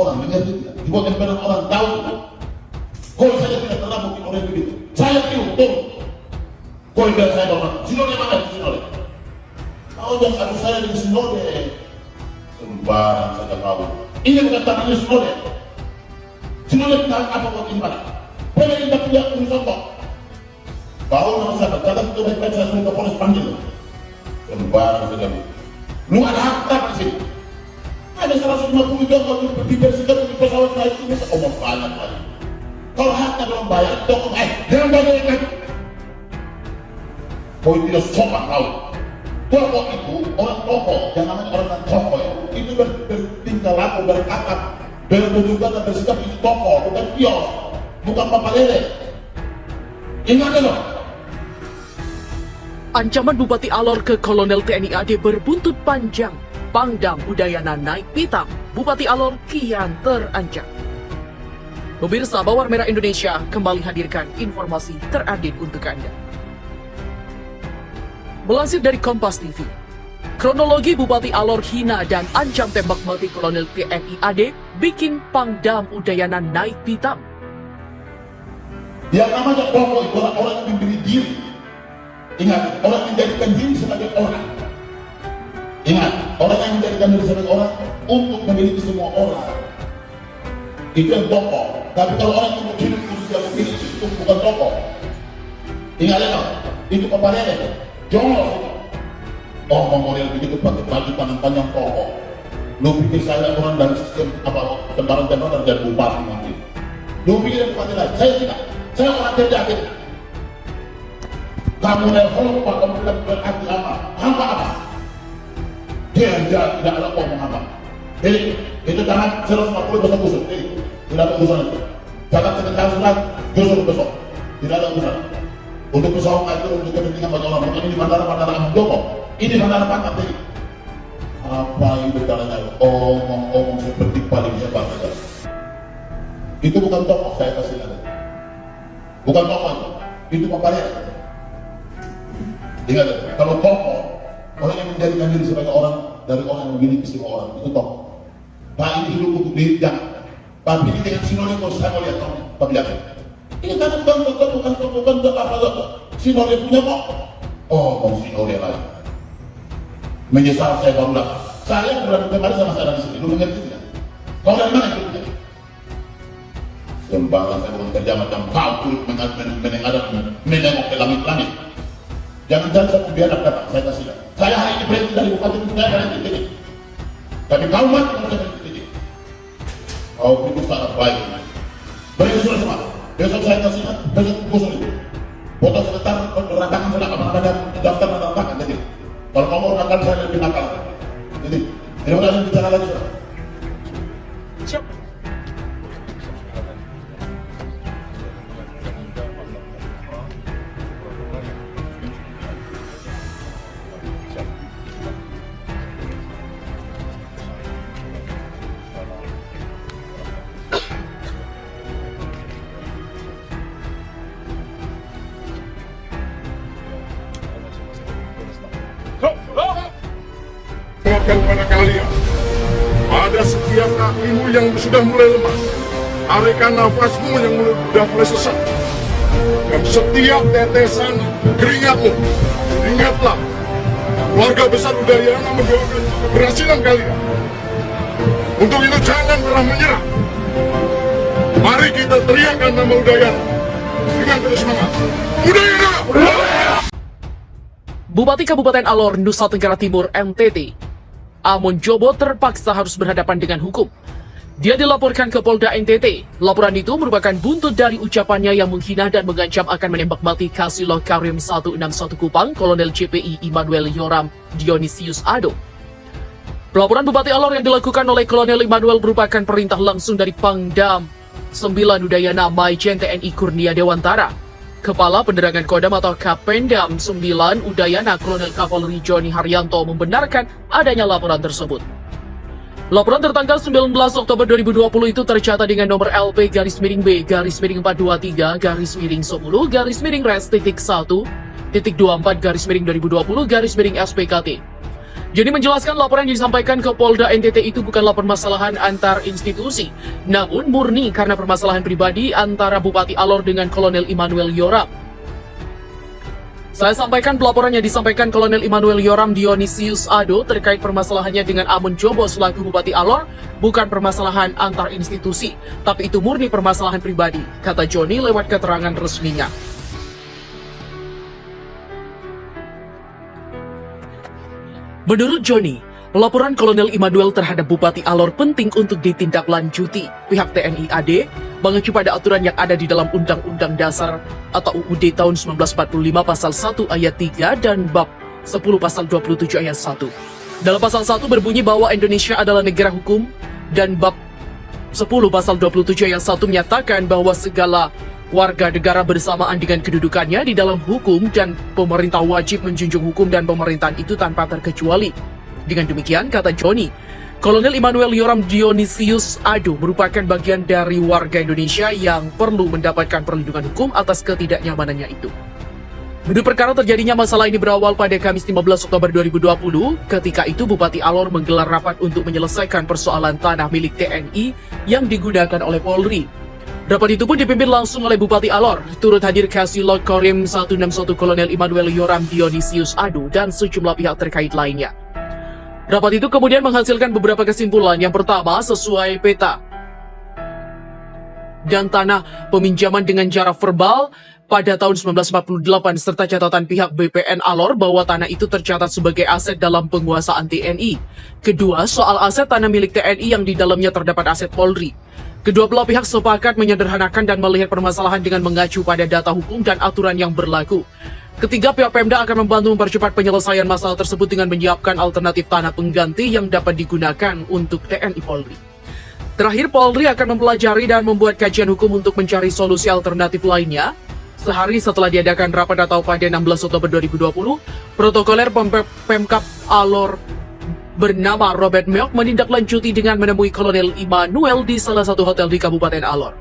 orang, mengerti tidak? Dibuat emperan orang tahu. Kalau saya tidak pernah mungkin orang begitu. Saya turun. Kau bilang saya orang, Sinode mana itu Sinode? Kau jangan adu saya dengan Sinode. Sembarang saja kau. Ini bukan tangannya Sinode. Sinode tahan apa buat ini mana? Pemerintah punya urusan kok. Kau nama saya, kadang itu baik-baik saya suruh ke polis panggil. Sembarang saja. Lu ada harta di sini. Ada 150 juta kalau dibersihkan di pesawat naik ini. Omong banyak lagi. Kalau harta belum bayar, toko jangan bayar kan? Kau tidak sopan kau. Toko itu orang toko, yang namanya orang toko ya. Itu bertingkah laku, berkata, bertujuan dan bersikap itu toko, bukan kios, bukan papa lele. Ingat dong. Ancaman Bupati Alor ke Kolonel TNI AD berbuntut panjang. Pangdam Udayana naik pitam. Bupati Alor kian terancam. Pemirsa Bawar Merah Indonesia kembali hadirkan informasi terupdate untuk Anda. Melansir dari Kompas TV, kronologi Bupati Alor hina dan ancam tembak mati Kolonel TNI AD bikin Pangdam Udayana naik pitam. Yang namanya pokok itu orang yang memberi diri. Ingat, orang yang menjadikan diri sebagai orang. Ingat, orang yang menjadikan diri sebagai orang untuk memiliki semua orang. Itu yang tokoh. Tapi kalau orang yang hidup itu tidak memiliki, itu bukan tokoh. Ingat ya, itu kepadanya. Jongos. Omong model begitu pakai baju tangan panjang tokoh. Lu pikir saya orang dari sistem apa tembaran-tembaran dan bupati nanti. Lu pikir bupati lain? Saya tidak. Saya orang kerja kita. Kamu nelfon Pak, kamu bilang berarti apa? Kerja tidak ada ngomong apa. Jadi itu jangan 140 besok busuk. Jadi tidak ada urusan itu. Jangan sekedar surat justru besok. Tidak ada urusan. Untuk pesawat itu untuk kepentingan banyak orang. Ini di bandara Ahmad Joko. Ini bandara Pangkat ini. Apa itu caranya? Omong-omong seperti paling hebat saja. Itu bukan tokoh saya kasih ada. Bukan tokoh itu papanya. Ingat, kalau tokoh orang yang menjadikan diri sebagai orang dari orang yang memiliki semua orang itu tokoh. Pak ini hidup untuk diri jangan. Tapi ini dengan Sinode kalau saya mau lihat tokoh, tapi lihat. Ini kan bukan apa Sinode punya kok. Oh, mau Sinode lagi. Menyesal saya baru lah. Saya berada kemarin sama saya di sini. Lu mengerti tidak? Kau dari mana hidupnya? Sembarang saya bukan kerja macam kau menengok ke langit-langit. Jangan saya biarkan datang, saya kasih. Saya hari ini berhenti dari bupati itu saya berhenti titik. Tapi kau mati kalau saya berhenti titik. Kau itu sangat baik. Berhenti sudah semua. Besok saya kasih, besok kusur itu. Foto sebentar, rantangan sudah ada daftar rantangan. Jadi kalau kamu rantangan saya lebih nakal. Jadi tidak ada yang bicara lagi. Siap. Ingatkan kepada kalian, pada setiap kakimu yang sudah mulai lemas, tarikan nafasmu yang sudah mulai sesak, dan setiap tetesan keringatmu, ingatlah, keluarga besar Udayana mendoakan keberhasilan kalian. Untuk itu jangan pernah menyerah. Mari kita teriakkan nama Udayana dengan terus semangat. Udayana! Bupati Kabupaten Alor, Nusa Tenggara Timur, NTT, Amon Jobo terpaksa harus berhadapan dengan hukum. Dia dilaporkan ke Polda NTT. Laporan itu merupakan buntut dari ucapannya yang menghina dan mengancam akan menembak mati Kasilo Karim 161 Kupang, Kolonel JPI Immanuel Yoram Dionisius Ado. Pelaporan Bupati Alor yang dilakukan oleh Kolonel Immanuel merupakan perintah langsung dari Pangdam 9 Udayana Maijen TNI Kurnia Dewantara. Kepala Penerangan Kodam atau Kapendam 9 Udayana Kolonel Kapolri Joni Haryanto membenarkan adanya laporan tersebut. Laporan tertanggal 19 Oktober 2020 itu tercatat dengan nomor LP _B _423 _10 _res_1 _24 _2020 _SPKT. Joni menjelaskan laporan yang disampaikan ke Polda NTT itu bukanlah permasalahan antar institusi, namun murni karena permasalahan pribadi antara Bupati Alor dengan Kolonel Immanuel Yoram. Saya sampaikan pelaporan yang disampaikan Kolonel Immanuel Yoram Dionisius Ado terkait permasalahannya dengan Amon Jobo selaku Bupati Alor bukan permasalahan antar institusi, tapi itu murni permasalahan pribadi, kata Joni lewat keterangan resminya. Menurut Joni, laporan Kolonel Immanuel terhadap Bupati Alor penting untuk ditindaklanjuti. Pihak TNI AD mengacu pada aturan yang ada di dalam Undang-Undang Dasar atau UUD tahun 1945 pasal 1 ayat 3 dan bab 10 pasal 27 ayat 1. Dalam pasal 1 berbunyi bahwa Indonesia adalah negara hukum dan bab 10 pasal 27 ayat 1 menyatakan bahwa segala warga negara bersamaan dengan kedudukannya di dalam hukum dan pemerintah wajib menjunjung hukum dan pemerintahan itu tanpa terkecuali. Dengan demikian, kata Joni, Kolonel Immanuel Yoram Dionisius Ado merupakan bagian dari warga Indonesia yang perlu mendapatkan perlindungan hukum atas ketidaknyamanannya itu. Menurut perkara terjadinya masalah ini berawal pada Kamis 15 Oktober 2020, ketika itu Bupati Alor menggelar rapat untuk menyelesaikan persoalan tanah milik TNI yang digunakan oleh Polri. Rapat itu pun dipimpin langsung oleh Bupati Alor, turut hadir Kasilog Korim 161 Kolonel Immanuel Yoram Dionisius Ado dan sejumlah pihak terkait lainnya. Rapat itu kemudian menghasilkan beberapa kesimpulan. Yang pertama, sesuai peta dan tanah peminjaman dengan jarak verbal pada tahun 1948 serta catatan pihak BPN Alor bahwa tanah itu tercatat sebagai aset dalam penguasaan TNI. Kedua, soal aset tanah milik TNI yang di dalamnya terdapat aset Polri. Kedua belah pihak sepakat menyederhanakan dan melihat permasalahan dengan mengacu pada data hukum dan aturan yang berlaku. Ketiga, pihak Pemda akan membantu mempercepat penyelesaian masalah tersebut dengan menyiapkan alternatif tanah pengganti yang dapat digunakan untuk TNI Polri. Terakhir, Polri akan mempelajari dan membuat kajian hukum untuk mencari solusi alternatif lainnya. Sehari setelah diadakan rapat atau pada 16 Oktober 2020, protokoler Pemkap Alor bernama Robert Meok menindaklanjuti dengan menemui Kolonel Immanuel di salah satu hotel di Kabupaten Alor.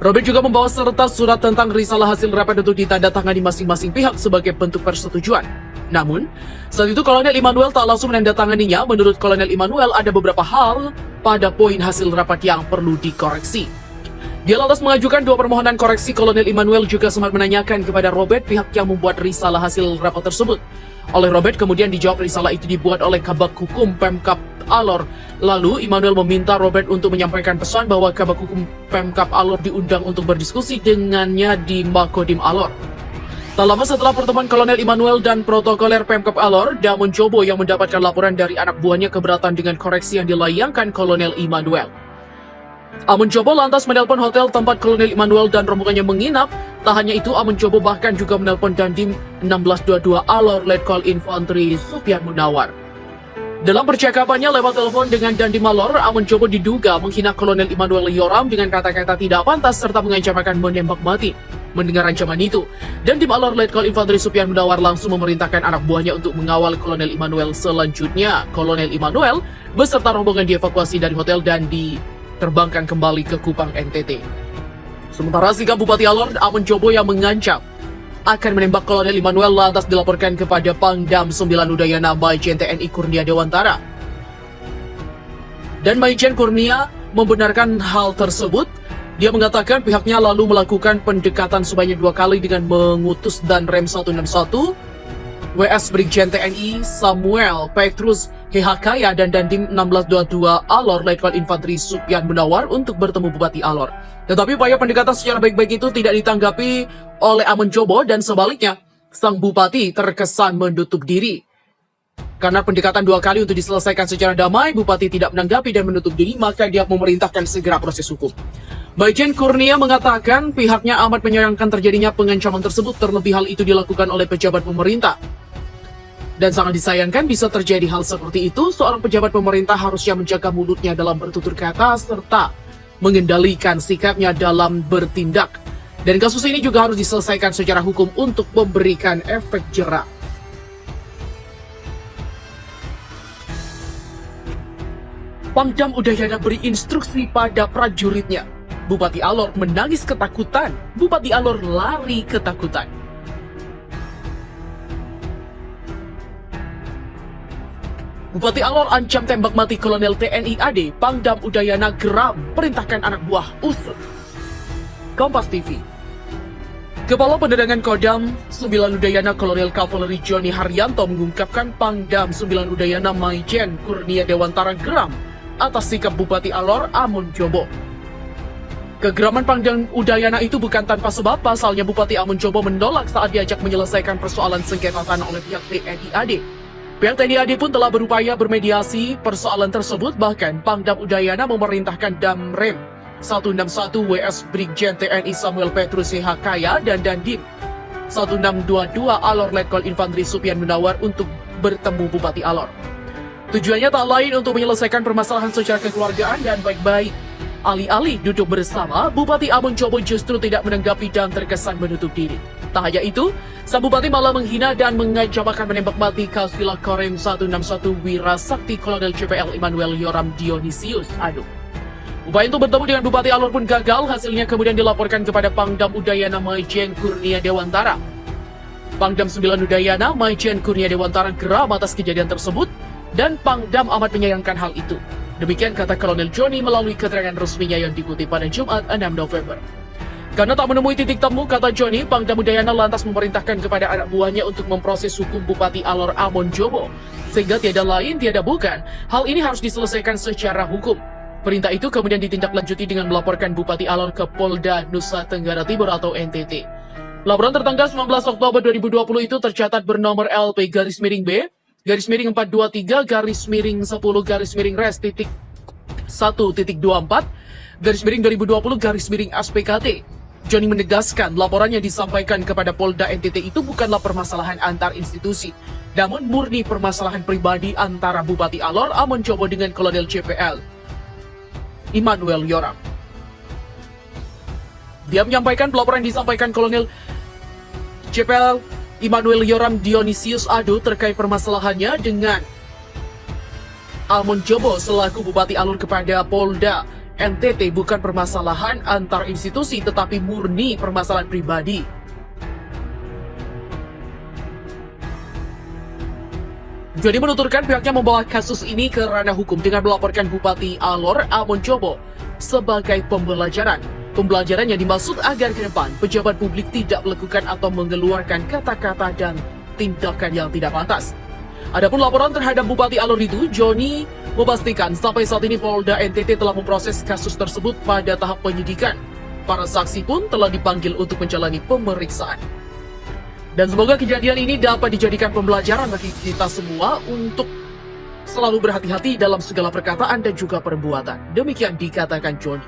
Robert juga membawa serta surat tentang risalah hasil rapat untuk ditandatangani masing-masing pihak sebagai bentuk persetujuan. Namun, saat itu Kolonel Immanuel tak langsung menandatanganinya. Menurut Kolonel Immanuel ada beberapa hal pada poin hasil rapat yang perlu dikoreksi. Dia lantas mengajukan dua permohonan koreksi. Kolonel Immanuel juga sempat menanyakan kepada Robert pihak yang membuat risalah hasil rapat tersebut. Oleh Robert kemudian dijawab risalah itu dibuat oleh Kabak Hukum Pemkap Alor. Lalu Immanuel meminta Robert untuk menyampaikan pesan bahwa Kabak Hukum Pemkap Alor diundang untuk berdiskusi dengannya di Makodim Alor. Tak lama setelah pertemuan Kolonel Immanuel dan protokoler Pemkap Alor, Damon Jobo yang mendapatkan laporan dari anak buahnya keberatan dengan koreksi yang dilayangkan Kolonel Immanuel. Amon Jobo lantas menelpon hotel tempat Kolonel Immanuel dan rombongannya menginap. Tak hanya itu, Amon Jobo bahkan juga menelpon Dandim 1622 Alor Letkol Infantri Supian Munawar. Dalam percakapannya lewat telepon dengan Dandim Alor, Amon Jobo diduga menghina Kolonel Immanuel Yoram dengan kata-kata tidak pantas serta mengancam akan menembak mati. Mendengar ancaman itu, Dandim Alor Letkol Infantri Supian Munawar langsung memerintahkan anak buahnya untuk mengawal Kolonel Immanuel. Selanjutnya, Kolonel Immanuel beserta rombongan dievakuasi dari hotel dan diterbangkan kembali ke Kupang NTT. Sementara sikap Bupati Alor, Amon Jobo yang mengancam akan menembak Kolonel Immanuel lantas dilaporkan kepada Pangdam 9 Udayana Majen TNI Kurnia Dewantara. Dan Majen Kurnia membenarkan hal tersebut. Dia mengatakan pihaknya lalu melakukan pendekatan sebanyak 2 kali dengan mengutus Danrem 161 WS Brigjen TNI Samuel Petrus Hehakaya dan Dandim 1622 Alor Letkol Infantri Supian Munawar untuk bertemu Bupati Alor. Tetapi upaya pendekatan secara baik-baik itu tidak ditanggapi oleh Amon Jobo dan sebaliknya, sang Bupati terkesan menutup diri. Karena pendekatan 2 kali untuk diselesaikan secara damai, Bupati tidak menanggapi dan menutup diri, maka dia memerintahkan segera proses hukum. Majen Kurnia mengatakan pihaknya amat menyayangkan terjadinya pengancaman tersebut, terlebih hal itu dilakukan oleh pejabat pemerintah. Dan sangat disayangkan bisa terjadi hal seperti itu. Seorang pejabat pemerintah harusnya menjaga mulutnya dalam bertutur kata serta mengendalikan sikapnya dalam bertindak. Dan kasus ini juga harus diselesaikan secara hukum untuk memberikan efek jera. Pangdam Udayana beri instruksi pada prajuritnya. Bupati Alor menangis ketakutan. Bupati Alor lari ketakutan. Bupati Alor ancam tembak mati Kolonel TNI AD, Pangdam Udayana geram, perintahkan anak buah usut. Kompas TV. Kepala Penerangan Kodam 9 Udayana Kolonel Kavaleri Joni Haryanto mengungkapkan Pangdam 9 Udayana Maijen Kurnia Dewantara geram atas sikap Bupati Alor Amon Jobo. Kegeraman Pangdam Udayana itu bukan tanpa sebab, pasalnya Bupati Amon Jobo menolak saat diajak menyelesaikan persoalan sengketa tanah oleh pihak TNI AD. Pihak TNI AD pun telah berupaya bermediasi persoalan tersebut, bahkan Pangdam Udayana memerintahkan Damrem 161 WS Brigjen TNI Samuel Petrus Kaya dan Dandim 1622 Alor Letkol Infanteri Supian Munawar untuk bertemu Bupati Alor. Tujuannya tak lain untuk menyelesaikan permasalahan secara kekeluargaan dan baik-baik. Alih-alih duduk bersama, Bupati Amon Jobo justru tidak menanggapi dan terkesan menutup diri. Tak hanya itu, sang Bupati malah menghina dan mengajak akan menembak mati Kasvila Korem 161 Wira Sakti Kolonel CPL Immanuel Yoram Dionisius Adu. Upaya untuk bertemu dengan Bupati Alor pun gagal, hasilnya kemudian dilaporkan kepada Pangdam Udayana Maijen Kurnia Dewantara. Pangdam 9 Udayana Maijen Kurnia Dewantara geram atas kejadian tersebut dan Pangdam amat menyayangkan hal itu. Demikian kata Kolonel Joni melalui keterangan resminya yang dikutip pada Jumat 6 November. Karena tak menemui titik temu, kata Joni, Pangdam Udayana lantas memerintahkan kepada anak buahnya untuk memproses hukum Bupati Alor Amon Jobo. Sehingga tiada lain, tiada bukan, hal ini harus diselesaikan secara hukum. Perintah itu kemudian ditindaklanjuti dengan melaporkan Bupati Alor ke Polda Nusa Tenggara Timur atau NTT. Laporan tertanggal 19 Oktober 2020 itu tercatat bernomor LP_B /4-10-10-10-10-10-1.24/2020-SPKT. Joni menegaskan laporan yang disampaikan kepada Polda NTT itu bukanlah permasalahan antar institusi, namun murni permasalahan pribadi antara Bupati Alor Amon Jobo dengan Kolonel CPL Immanuel Yoram. Dia menyampaikan pelaporan yang disampaikan Kolonel CPL Immanuel Yoram Dionisius Adu terkait permasalahannya dengan Amon Jobo selaku Bupati Alor kepada Polda NTT bukan permasalahan antar institusi tetapi murni permasalahan pribadi. Joni menuturkan pihaknya membawa kasus ini ke ranah hukum dengan melaporkan Bupati Alor Amon Jobo sebagai pembelajaran. Pembelajaran yang dimaksud agar ke depan pejabat publik tidak melakukan atau mengeluarkan kata-kata dan tindakan yang tidak pantas. Adapun laporan terhadap Bupati Alor itu, Joni memastikan sampai saat ini Polda NTT telah memproses kasus tersebut pada tahap penyidikan. Para saksi pun telah dipanggil untuk menjalani pemeriksaan. Dan semoga kejadian ini dapat dijadikan pembelajaran bagi kita semua untuk selalu berhati-hati dalam segala perkataan dan juga perbuatan. Demikian dikatakan Joni.